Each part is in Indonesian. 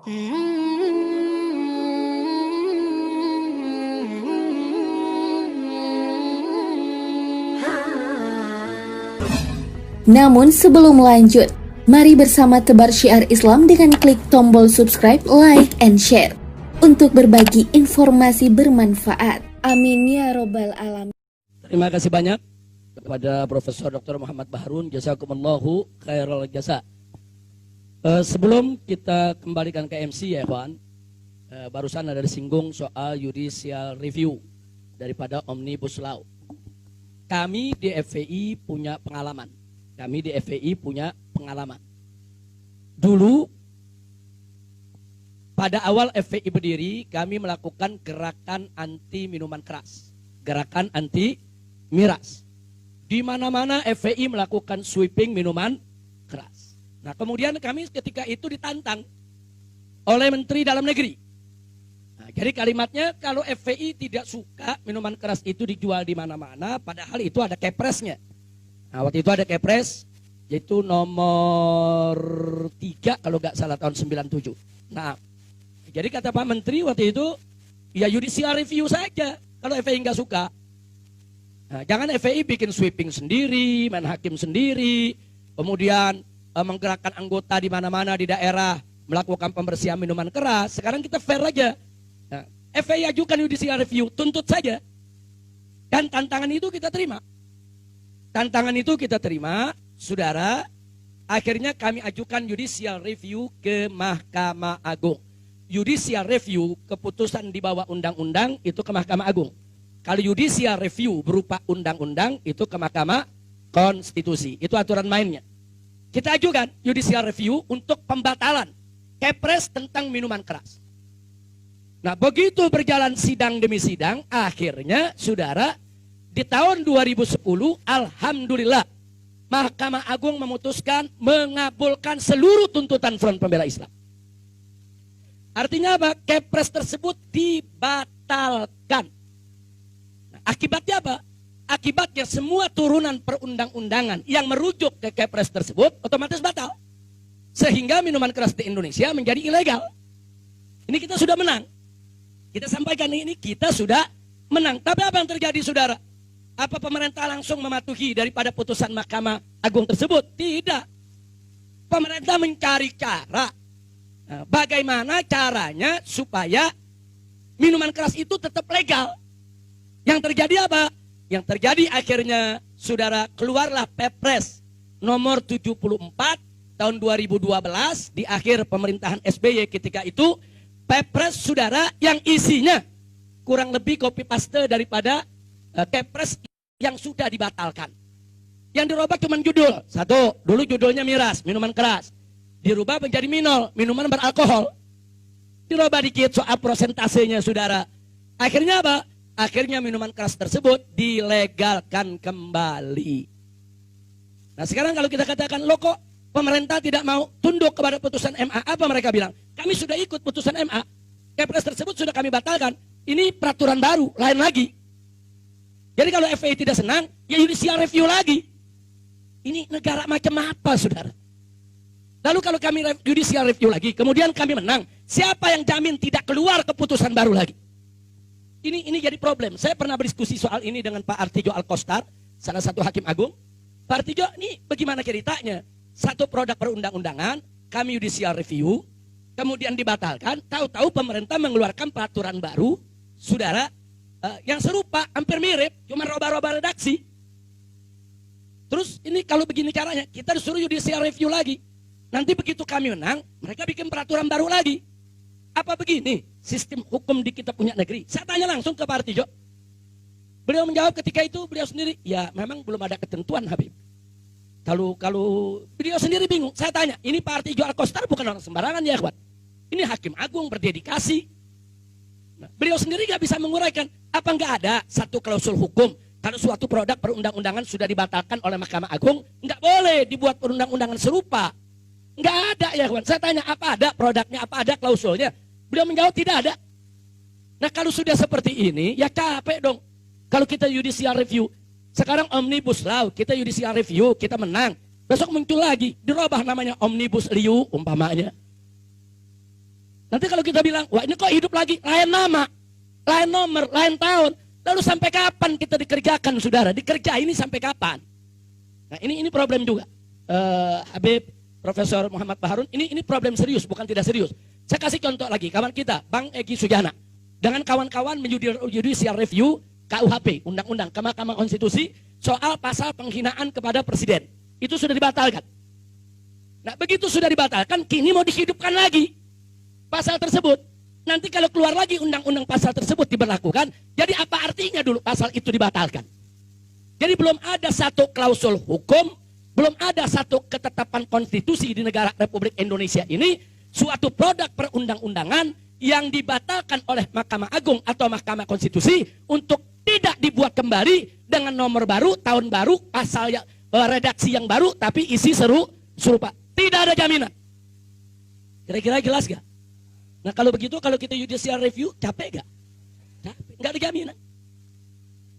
Namun sebelum lanjut, mari bersama tebar syiar Islam dengan klik tombol subscribe, like, and share untuk berbagi informasi bermanfaat. Amin ya robbal alamin. Terima kasih banyak kepada Profesor Dr. Muhammad Bahrun, jazakumullahu khairal jasa. Sebelum kita kembalikan ke MC ya kawan, barusan ada disinggung soal judicial review daripada Omnibus Law. Kami di FPI punya pengalaman. Dulu pada awal FPI berdiri, kami melakukan gerakan anti minuman keras, gerakan anti miras. Di mana-mana FPI melakukan sweeping minuman keras. Nah, kemudian kami ketika itu ditantang oleh Menteri Dalam Negeri. Nah, jadi kalimatnya kalau FPI tidak suka minuman keras itu dijual di mana-mana, padahal itu ada kepresnya. Nah, waktu itu ada kepres, yaitu nomor 3 kalau nggak salah tahun 97. Nah, jadi kata Pak Menteri waktu itu, ya judicial review saja kalau FPI nggak suka. Nah, jangan FPI bikin sweeping sendiri, main hakim sendiri, kemudian menggerakkan anggota di mana-mana di daerah, melakukan pembersihan minuman keras. Sekarang kita fair aja. Nah, FPI ajukan judicial review, tuntut saja. Dan tantangan itu kita terima. Saudara. Akhirnya kami ajukan judicial review ke Mahkamah Agung. Judicial review keputusan di bawah undang-undang itu ke Mahkamah Agung. Kalau judicial review berupa undang-undang itu ke Mahkamah Konstitusi. Itu aturan mainnya. Kita ajukan judicial review untuk pembatalan kepres tentang minuman keras. Nah, begitu berjalan sidang demi sidang, akhirnya saudara, di tahun 2010, alhamdulillah, Mahkamah Agung memutuskan mengabulkan seluruh tuntutan Front Pembela Islam. Artinya apa? Kepres tersebut dibatalkan. Nah, akibatnya apa? Akibatnya semua turunan perundang-undangan yang merujuk ke Kepres tersebut otomatis batal. Sehingga minuman keras di Indonesia menjadi ilegal. Ini kita sudah menang. Kita sampaikan ini kita sudah menang. Tapi apa yang terjadi saudara? Apa pemerintah langsung mematuhi daripada putusan Mahkamah Agung tersebut? Tidak. Pemerintah mencari cara. Nah, bagaimana caranya supaya minuman keras itu tetap legal? Yang terjadi apa? Yang terjadi akhirnya, saudara, keluarlah Perpres nomor 74 tahun 2012 di akhir pemerintahan SBY ketika itu. Perpres, saudara, yang isinya kurang lebih copy paste daripada Kepres yang sudah dibatalkan. Yang dirubah cuma judul. Satu, dulu judulnya miras, minuman keras. Dirubah menjadi minol, minuman beralkohol. Dirubah dikit soal prosentasenya, saudara. Akhirnya apa? Akhirnya minuman keras tersebut dilegalkan kembali. Nah, sekarang kalau kita katakan, loh kok pemerintah tidak mau tunduk kepada putusan MA? Apa mereka bilang? Kami sudah ikut putusan MA. Kepres tersebut sudah kami batalkan. Ini peraturan baru, lain lagi. Jadi kalau FPI tidak senang, ya judicial review lagi. Ini negara macam apa, saudara? Lalu kalau kami judicial review lagi, kemudian kami menang, siapa yang jamin tidak keluar keputusan baru lagi? Ini jadi problem. Saya pernah berdiskusi soal ini dengan Pak Artijo Alkostar, salah satu hakim agung. Pak Artijo, ini bagaimana ceritanya? Satu produk perundang-undangan, kami judicial review, kemudian dibatalkan, tahu-tahu pemerintah mengeluarkan peraturan baru, saudara, yang serupa, hampir mirip, cuma roba-roba redaksi. Terus ini kalau begini caranya, kita disuruh judicial review lagi. Nanti begitu kami menang, mereka bikin peraturan baru lagi. Apa begini sistem hukum di kita punya negeri? Saya tanya langsung ke Pak Artijo. Beliau menjawab ketika itu, beliau sendiri, ya memang belum ada ketentuan, Habib. Kalau beliau sendiri bingung, saya tanya, ini Pak Artijo Alkostar bukan orang sembarangan ya, kawan. Ini hakim agung berdedikasi. Nah, beliau sendiri nggak bisa menguraikan, apa nggak ada satu klausul hukum kalau suatu produk perundang-undangan sudah dibatalkan oleh Mahkamah Agung, nggak boleh dibuat perundang-undangan serupa. Nggak ada ya kawan. Saya tanya, apa ada produknya, apa ada klausulnya? Beliau menjawab tidak ada. Nah, kalau sudah seperti ini, ya capek dong. Kalau kita judicial review, sekarang Omnibus Law, kita judicial review, kita menang. Besok muncul lagi, dirubah namanya Omnibus Liu umpamanya. Nanti kalau kita bilang, wah ini kok hidup lagi, lain nama, lain nomor, lain tahun. Lalu sampai kapan kita dikerjakan, saudara? Dikerja ini sampai kapan? Nah ini problem juga. Habib, Profesor Muhammad Baharun, ini problem serius, bukan tidak serius. Saya kasih contoh lagi, kawan kita, Bang Egy Sujana, dengan kawan-kawan judicial review KUHP, Undang-Undang ke Mahkamah Konstitusi, soal pasal penghinaan kepada presiden. Itu sudah dibatalkan. Nah begitu sudah dibatalkan, kini mau dihidupkan lagi pasal tersebut. Nanti kalau keluar lagi undang-undang pasal tersebut diberlakukan, jadi apa artinya dulu pasal itu dibatalkan? Jadi belum ada satu klausul hukum, belum ada satu ketetapan konstitusi di negara Republik Indonesia ini, suatu produk perundang-undangan yang dibatalkan oleh Mahkamah Agung atau Mahkamah Konstitusi untuk tidak dibuat kembali dengan nomor baru, tahun baru, pasal yang, redaksi yang baru, tapi isi serupa. Tidak ada jaminan. Kira-kira jelas gak? Nah kalau begitu, kalau kita judicial review, capek gak? Capek, gak ada jaminan.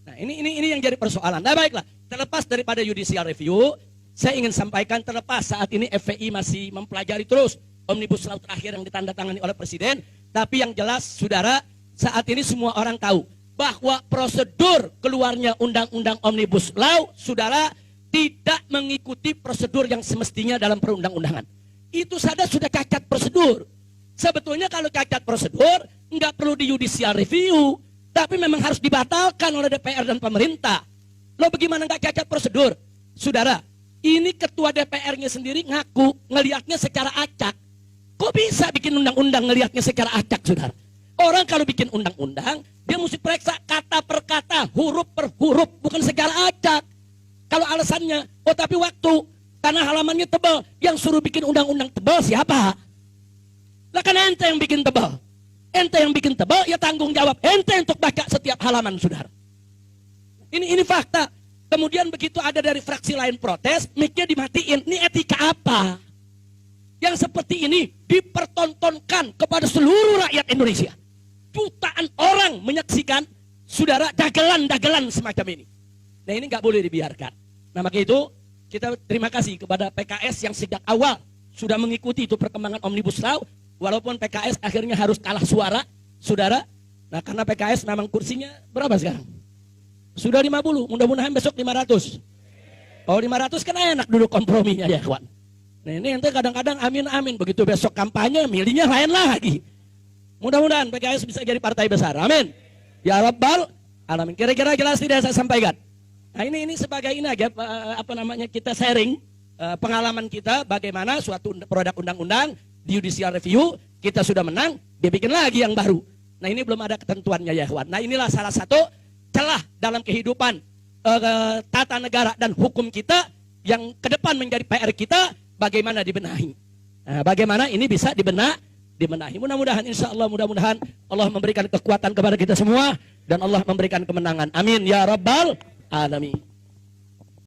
Nah ini yang jadi persoalan. Nah baiklah, terlepas daripada judicial review, saya ingin sampaikan terlepas saat ini FPI masih mempelajari terus Omnibus Law terakhir yang ditandatangani oleh Presiden. Tapi yang jelas, saudara, saat ini semua orang tahu bahwa prosedur keluarnya Undang-Undang Omnibus Law, saudara, tidak mengikuti prosedur yang semestinya dalam perundang-undangan. Itu saja sudah cacat prosedur. Sebetulnya kalau cacat prosedur, nggak perlu di judicial review, tapi memang harus dibatalkan oleh DPR dan pemerintah. Loh bagaimana nggak cacat prosedur? Saudara, ini ketua DPR-nya sendiri ngaku ngelihatnya secara acak. Kok bisa bikin undang-undang ngelihatnya secara acak, saudara? Orang kalau bikin undang-undang, dia mesti periksa kata per kata, huruf per huruf, bukan secara acak. Kalau alasannya, oh tapi waktu, karena halamannya tebal, yang suruh bikin undang-undang tebal siapa? Lah kan ente yang bikin tebal. Ente yang bikin tebal, ya tanggung jawab ente untuk baca setiap halaman, saudara. Ini fakta. Kemudian begitu ada dari fraksi lain protes, mic-nya dimatiin. Ini etika apa? Yang seperti ini dipertontonkan kepada seluruh rakyat Indonesia. Jutaan orang menyaksikan, saudara, dagelan-dagelan semacam ini. Nah ini nggak boleh dibiarkan. Nah maka itu kita terima kasih kepada PKS yang sejak awal sudah mengikuti itu perkembangan Omnibus Law. Walaupun PKS akhirnya harus kalah suara, saudara. Nah karena PKS memang kursinya berapa sekarang? Sudah 50, mudah-mudahan besok 500. Oh 500 kan enak duduk komprominya ya kawan. Nah ini ente kadang-kadang amin-amin, begitu besok kampanye milihnya lain lagi. Mudah-mudahan PKS bisa jadi partai besar, amin. Ya Rabbal Alamin. Kira-kira jelas tidak saya sampaikan? Nah ini sebagai ini aja, kita sharing pengalaman kita bagaimana suatu produk undang-undang di judicial review, kita sudah menang, dia bikin lagi yang baru. Nah ini belum ada ketentuannya ya kawan. Nah inilah salah satu celah dalam kehidupan tata negara dan hukum kita yang ke depan menjadi PR kita, bagaimana dibenahi. Nah, bagaimana ini bisa dibenahi. Mudah-mudahan insya Allah, mudah-mudahan Allah memberikan kekuatan kepada kita semua dan Allah memberikan kemenangan. Amin ya Rabbal Alamin.